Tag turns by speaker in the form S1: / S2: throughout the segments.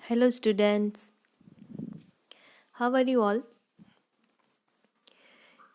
S1: Hello, students. How are you all?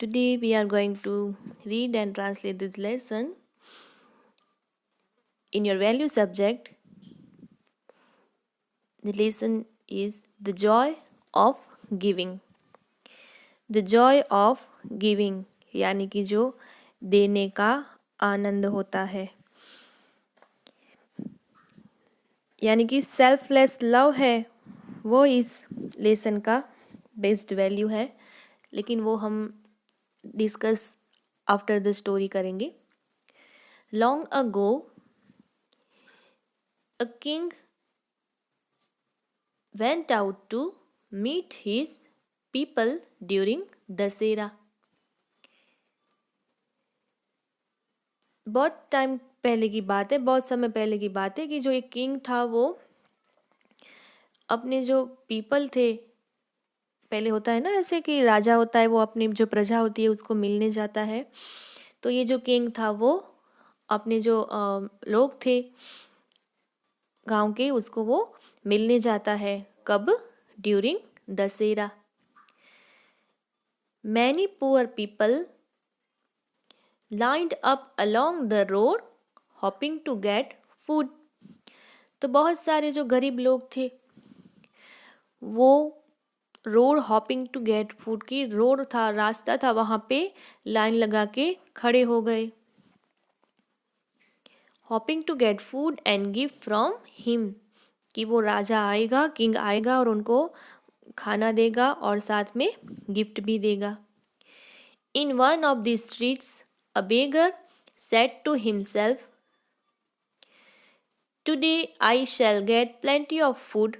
S1: Today, we are going to read and translate this lesson in your value subject. The lesson is the joy of giving. The joy of giving यानी कि जो देने का आनंद होता है, यानी कि selfless love है, वो इस लेसन का बेस्ट वैल्यू है, लेकिन वो हम डिस्कस आफ्टर द स्टोरी करेंगे. Long ago, a king went out to meet his people during Dussehra. बहुत टाइम पहले की बात है, बहुत समय पहले की बात है कि जो एक किंग था वो अपने जो पीपल थे, पहले होता है ना ऐसे कि राजा होता है वो अपनी जो प्रजा होती है उसको मिलने जाता है. तो ये जो किंग था वो अपने जो लोग थे गांव के उसको वो मिलने जाता है. कब? During Dussehra. Many poor people lined up along the road hoping to get food. तो बहुत सारे जो गरीब लोग थे वो road hoping to get food की रोड था, रास्ता था, वहाँ पे लाइन लगा के खड़े हो गए. Hoping to get food and gift from him, कि वो राजा आएगा, किंग आएगा और उनको खाना देगा और साथ में गिफ्ट भी देगा. In one of the streets, a beggar said to himself, "Today I shall get plenty of food."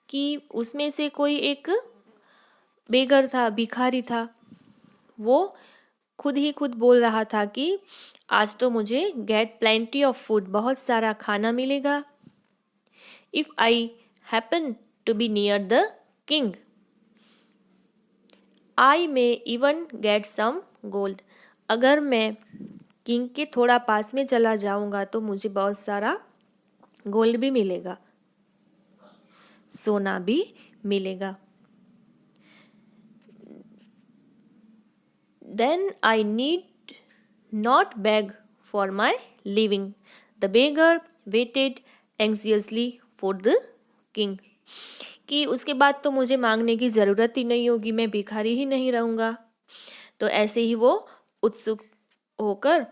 S1: कि उसमें से कोई एक बेगर था, भिखारी था, वो खुद ही खुद बोल रहा था कि आज तो मुझे गेट प्लेंटी ऑफ फूड, बहुत सारा खाना मिलेगा. If I happen to be near the king I may even get some gold. अगर मैं किंग के थोड़ा पास में चला जाऊंगा तो मुझे बहुत सारा गोल्ड भी मिलेगा, सोना भी मिलेगा. Then I need not beg for my living. The beggar waited anxiously for the king. कि उसके बाद तो मुझे मांगने की ज़रूरत ही नहीं होगी, मैं भिखारी ही नहीं रहूँगा. तो ऐसे ही वो उत्सुक होकर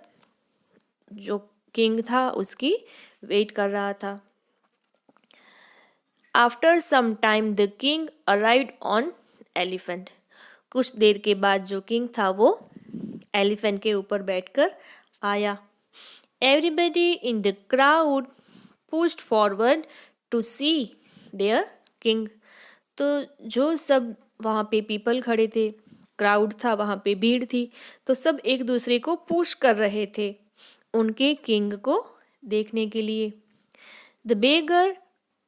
S1: जो किंग था उसकी वेट कर रहा था. After some time the king arrived on elephant. कुछ देर के बाद जो किंग था वो एलिफेंट के ऊपर बैठकर आया. Everybody in the crowd pushed forward to see their king. तो जो सब वहाँ पे पीपल खड़े थे, क्राउड था, वहाँ पे भीड़ थी, तो सब एक दूसरे को पुश कर रहे थे उनके किंग को देखने के लिए. The beggar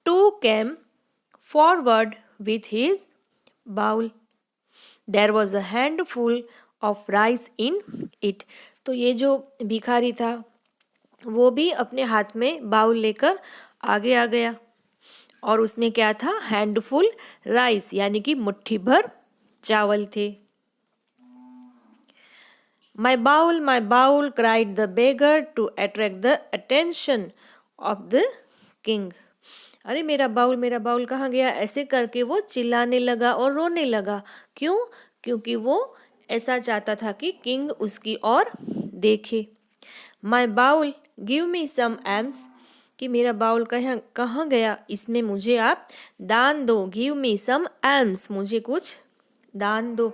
S1: too came forward with his bowl. There was a handful of rice in it. तो ये जो भिखारी था वो भी अपने हाथ में बाउल लेकर आगे आ गया और उसमें क्या था? हैंडफुल राइस, यानी कि मुट्ठी भर चावल थे. My bowl cried the beggar to attract the attention of the king. अरे मेरा बाउल कहाँ गया, ऐसे करके वो चिल्लाने लगा और रोने लगा. क्यों? क्योंकि वो ऐसा चाहता था कि किंग उसकी ओर देखे. माई बाउल गिव मी सम एम्स. कि मेरा बाउल कहाँ गया, इसमें मुझे आप दान दो. गिव मी सम एम्स, मुझे कुछ दान दो.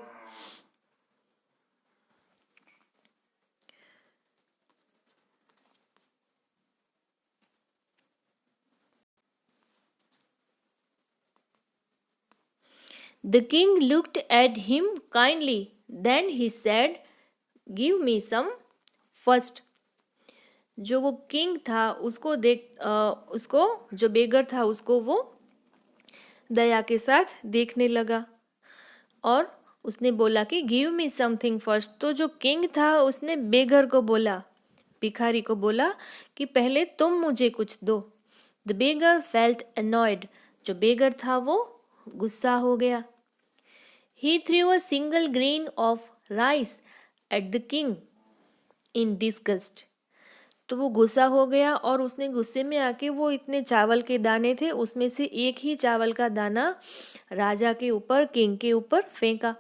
S1: The king looked at him kindly. Then he said, "Give me some first." जो वो किंग था उसको जो बेगर था उसको वो दया के साथ देखने लगा और उसने बोला कि गिव मी समथिंग फर्स्ट. तो जो किंग था उसने बेगर को बोला, भिखारी को बोला कि पहले तुम मुझे कुछ दो. द बेगर फेल्ट अनॉयड, जो बेगर था वो गुस्सा हो गया. He threw a single grain of rice at the king in disgust. तो वो गुस्सा हो गया और उसने गुस्से में आके वो इतने चावल के दाने थे उसमें से एक ही चावल का दाना राजा के ऊपर, किंग के ऊपर फेंका.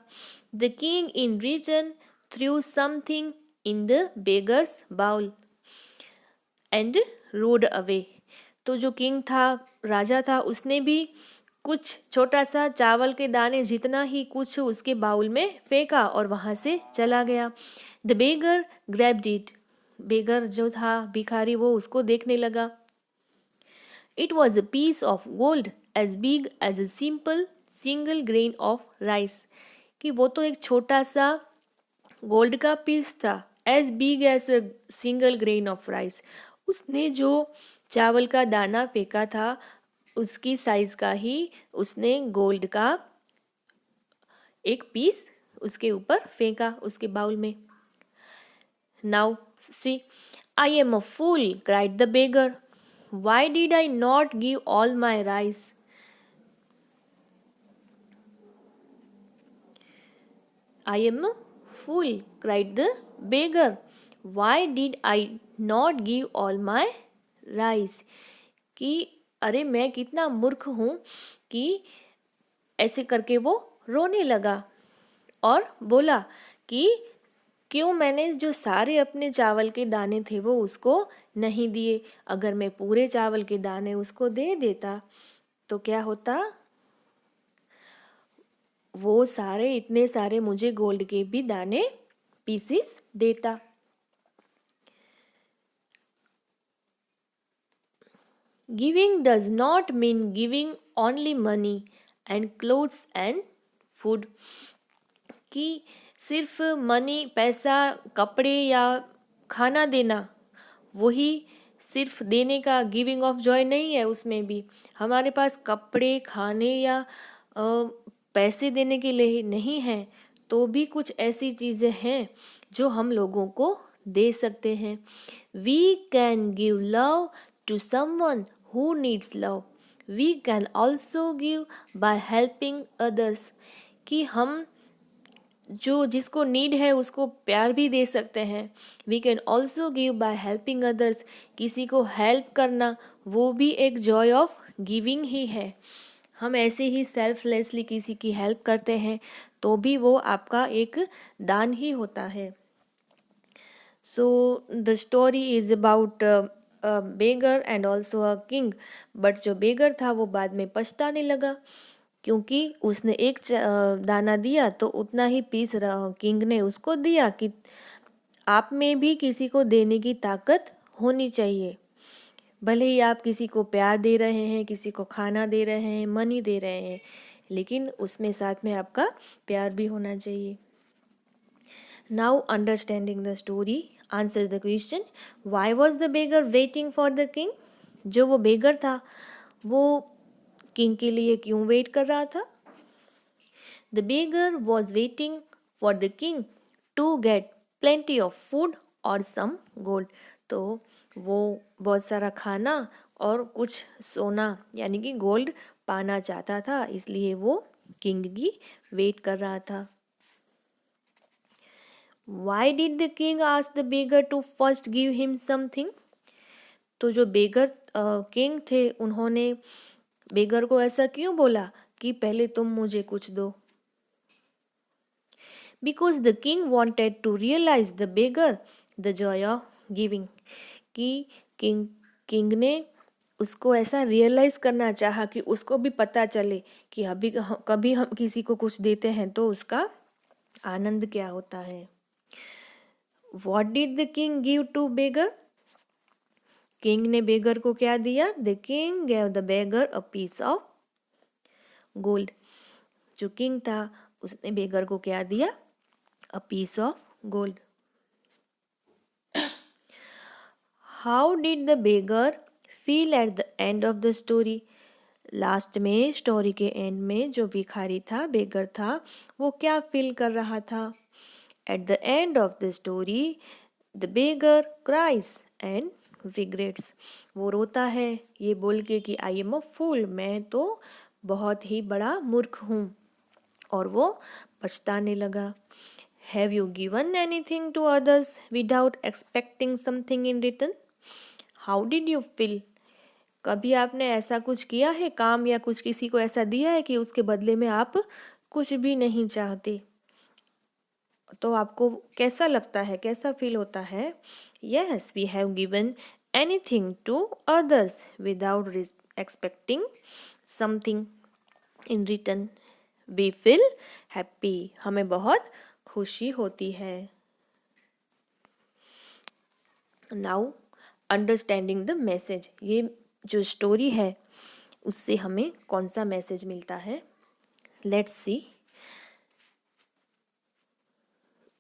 S1: The king in return threw something in the beggar's bowl and rode away. तो जो किंग था, राजा था, उसने भी कुछ छोटा सा चावल के दाने जितना ही कुछ उसके बाउल में फेंका और वहाँ से चला गया. The beggar grabbed it. Beggar जो था, भिखारी, वो उसको देखने लगा. It was a piece of gold as big as a simple single grain of rice. कि वो तो एक छोटा सा गोल्ड का पीस था, as big as a single grain of rice. उसने जो चावल का दाना फेंका था उसकी साइज का ही उसने गोल्ड का एक पीस उसके ऊपर फेंका, उसके बाउल में. Now see, I am a fool cried the beggar, why did I not give all my rice. I am a fool cried the beggar, why did I not give all my rice. कि अरे मैं कितना मूर्ख हूँ कि ऐसे करके वो रोने लगा और बोला कि क्यों मैंने जो सारे अपने चावल के दाने थे वो उसको नहीं दिए. अगर मैं पूरे चावल के दाने उसको दे देता तो क्या होता, वो सारे इतने सारे मुझे गोल्ड के भी दाने पीसेस देता. Giving does not mean giving only money and clothes and food. कि सिर्फ मनी, पैसा, कपड़े या खाना देना वही सिर्फ देने का गिविंग ऑफ जॉय नहीं है. उसमें भी हमारे पास कपड़े, खाने या पैसे देने के लिए नहीं हैं तो भी कुछ ऐसी चीज़ें हैं जो हम लोगों को दे सकते हैं. We can give love to someone who needs love. We can also give by helping others. कि हम जो जिसको नीड है उसको प्यार भी दे सकते हैं. We can also give by helping others. किसी को हेल्प करना वो भी एक जॉय ऑफ गिविंग ही है. हम ऐसे ही सेल्फलेसली किसी की हेल्प करते हैं तो भी वो आपका एक दान ही होता है. So the story is about beggar and also a king. But जो बेगर था वो बाद में पछताने लगा क्योंकि उसने एक दाना दिया तो उतना ही पीस किंग ने उसको दिया. कि आप में भी किसी को देने की ताकत होनी चाहिए. भले ही आप किसी को प्यार दे रहे हैं, किसी को खाना दे रहे हैं, मनी दे रहे हैं, लेकिन उसमें साथ में आपका प्यार भी होना चाहिए. Now understanding the story, answer the question, why was the beggar waiting for the king. जो वो बेगर था वो किंग के लिए क्यों वेट कर रहा था. The beggar was waiting for the king to get plenty of food और सम गोल्ड. तो वो बहुत सारा खाना और कुछ सोना यानी कि गोल्ड पाना चाहता था, इसलिए वो किंग की वेट कर रहा था. Why did the king ask the beggar to first give him something. तो जो बेगर किंग थे उन्होंने बेगर को ऐसा क्यों बोला कि पहले तुम मुझे कुछ दो. Because the king wanted to realise the beggar the joy of giving. कि किंग ने उसको ऐसा रियलाइज करना चाहा कि उसको भी पता चले कि अभी कभी हम किसी को कुछ देते हैं तो उसका आनंद क्या होता है. What did the king give to beggar. King ने बेगर को क्या दिया. The king gave the beggar a piece of gold. जो किंग था उसने बेगर को क्या दिया. A piece of gold. How did the beggar feel at the end of the story. Last में स्टोरी के एंड में जो भिखारी था, बेगर था, वो क्या फील कर रहा था. Eight the end of the story the beggar cries and regrets, वो रोता है ये बोल के कि आई एम अ फूल, मैं तो बहुत ही बड़ा मूर्ख हूँ, और वो पछताने लगा। Have you given anything to others without expecting something in return? How did you feel? कभी आपने ऐसा कुछ किया है, काम या कुछ किसी को ऐसा दिया है कि उसके बदले में आप कुछ भी नहीं चाहते? तो आपको कैसा लगता है, कैसा फील होता है? Yes, we have given anything to others without expecting something in return, we feel happy, हमें बहुत खुशी होती है। नाउ अंडरस्टैंडिंग द मैसेज, ये जो स्टोरी है उससे हमें कौन सा मैसेज मिलता है? Let's see.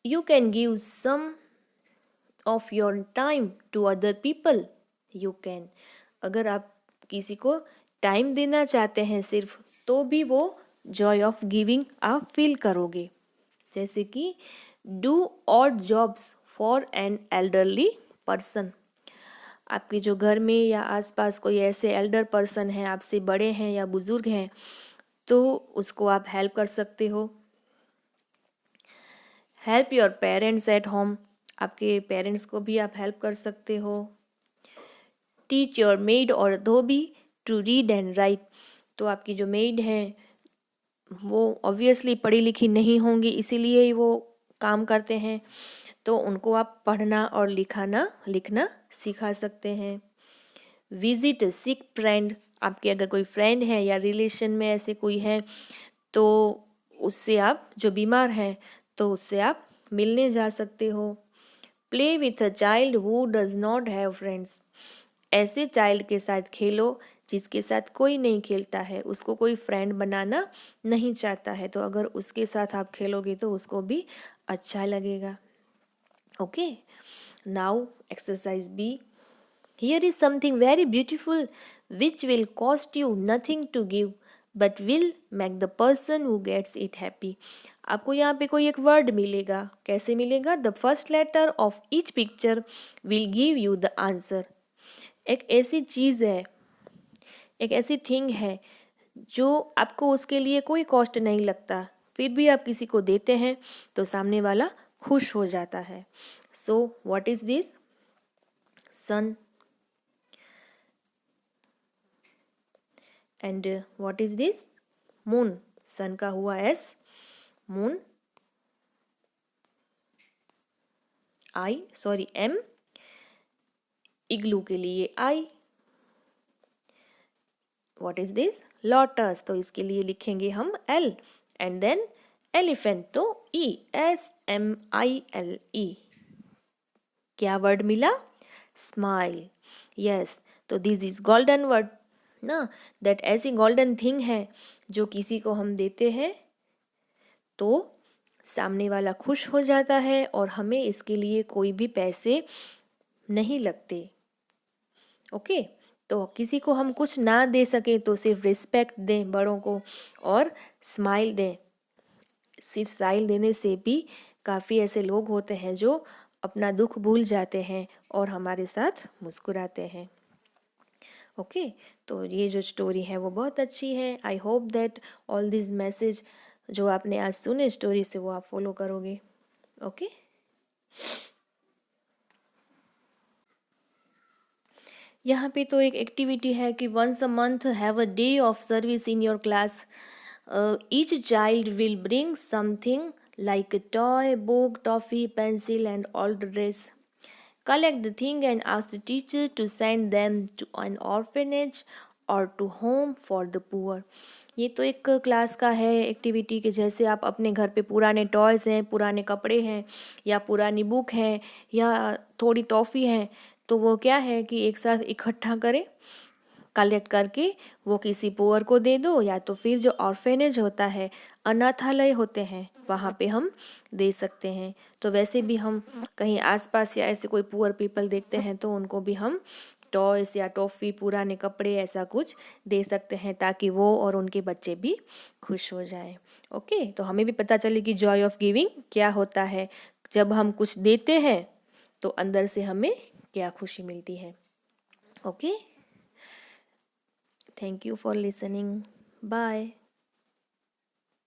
S1: You can give some of your time to other people, you can, अगर आप किसी को टाइम देना चाहते हैं सिर्फ, तो भी वो जॉय ऑफ गिविंग आप फील करोगे। जैसे कि do odd jobs for an elderly person, आपके जो घर में या आसपास कोई ऐसे एल्डर पर्सन हैं, आपसे बड़े हैं या बुजुर्ग हैं, तो उसको आप हेल्प कर सकते हो। Help your parents at home, आपके पेरेंट्स को भी आप हेल्प कर सकते हो। टीच योर मेड और धोबी टू रीड एंड राइट, तो आपकी जो मेड है वो ऑब्वियसली पढ़ी लिखी नहीं होंगी, इसीलिए ही वो काम करते हैं, तो उनको आप पढ़ना और लिखना सिखा सकते हैं। विजिट सिक फ्रेंड, आपके अगर कोई फ्रेंड है या रिलेशन में ऐसे कोई है, तो उससे आप, जो बीमार हैं, तो उससे आप मिलने जा सकते हो। Play with a child who does not have friends, ऐसे चाइल्ड के साथ खेलो जिसके साथ कोई नहीं खेलता है, उसको कोई फ्रेंड बनाना नहीं चाहता है, तो अगर उसके साथ आप खेलोगे तो उसको भी अच्छा लगेगा। Okay, now exercise B. Here is something very beautiful which will cost you nothing to give but will make the person who gets it happy. आपको यहाँ पे कोई एक वर्ड मिलेगा, कैसे मिलेगा? The first letter of each picture will give you the answer. एक ऐसी चीज़ है, एक ऐसी थिंग है जो आपको उसके लिए कोई कॉस्ट नहीं लगता, फिर भी आप किसी को देते हैं तो सामने वाला खुश हो जाता है। So what is this? Sun. And what is this? Moon. Sun का हुआ S, moon I, sorry M, igloo के लिए I. What is this? Lotus, तो इसके लिए लिखेंगे हम एल, एंड देन एलिफेंट, तो E, S M I L E. क्या वर्ड मिला? स्माइल। यस, तो दिस इज गोल्डन वर्ड ना, दैट ऐसी गोल्डन थिंग है जो किसी को हम देते हैं तो सामने वाला खुश हो जाता है और हमें इसके लिए कोई भी पैसे नहीं लगते। ओके, तो किसी को हम कुछ ना दे सके तो सिर्फ रिस्पेक्ट दें बड़ों को, और स्माइल दें। सिर्फ स्माइल देने से भी काफ़ी ऐसे लोग होते हैं जो अपना दुख भूल जाते हैं और हमारे साथ मुस्कुराते हैं। ओके, तो ये जो स्टोरी है वो बहुत अच्छी है। I hope that all this message जो आपने आज सुने स्टोरी से वो आप फॉलो करोगे। ओके, यहाँ पे तो एक एक्टिविटी है कि once a month have a day of service in your class. Each child will bring something like a toy, book, toffee, pencil and old dress. Collect the thing and ask the teacher to send them to an orphanage or to home for the poor. ये तो एक class का है activity कि जैसे आप अपने घर पे पुराने टॉयज़ हैं, पुराने कपड़े हैं या पुरानी बुक हैं या थोड़ी टॉफ़ी हैं, तो वो क्या है कि एक साथ इकट्ठा करें, कलेक्ट करके वो किसी पुअर को दे दो, या तो फिर जो ऑर्फेनेज होता है, अनाथालय होते हैं, वहाँ पे हम दे सकते हैं। तो वैसे भी हम कहीं आसपास या ऐसे कोई पुअर पीपल देखते हैं तो उनको भी हम टॉयस या टॉफ़ी, पुराने कपड़े, ऐसा कुछ दे सकते हैं ताकि वो और उनके बच्चे भी खुश हो जाएं। ओके, तो हमें भी पता चले कि जॉय ऑफ गिविंग क्या होता है, जब हम कुछ देते हैं तो अंदर से हमें क्या खुशी मिलती है। Okay, thank you for listening. Bye.